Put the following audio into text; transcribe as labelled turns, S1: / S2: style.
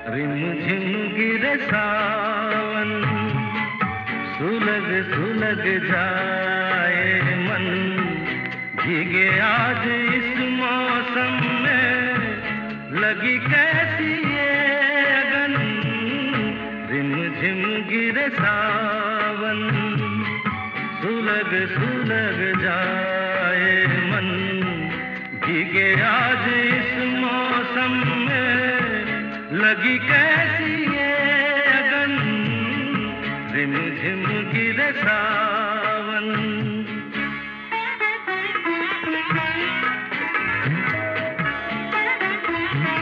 S1: रिमझिम गिरे सावन, सुलग सुलग जाए मन, भीगे आज इस मौसम में, लगी कैसी ये अगन। रिमझिम गिरे सावन, सुलग सुलग जाए मन, भीगे आज इस मौसम में, लगी कैसी ये अगन। रिमझिम गिरे सावन।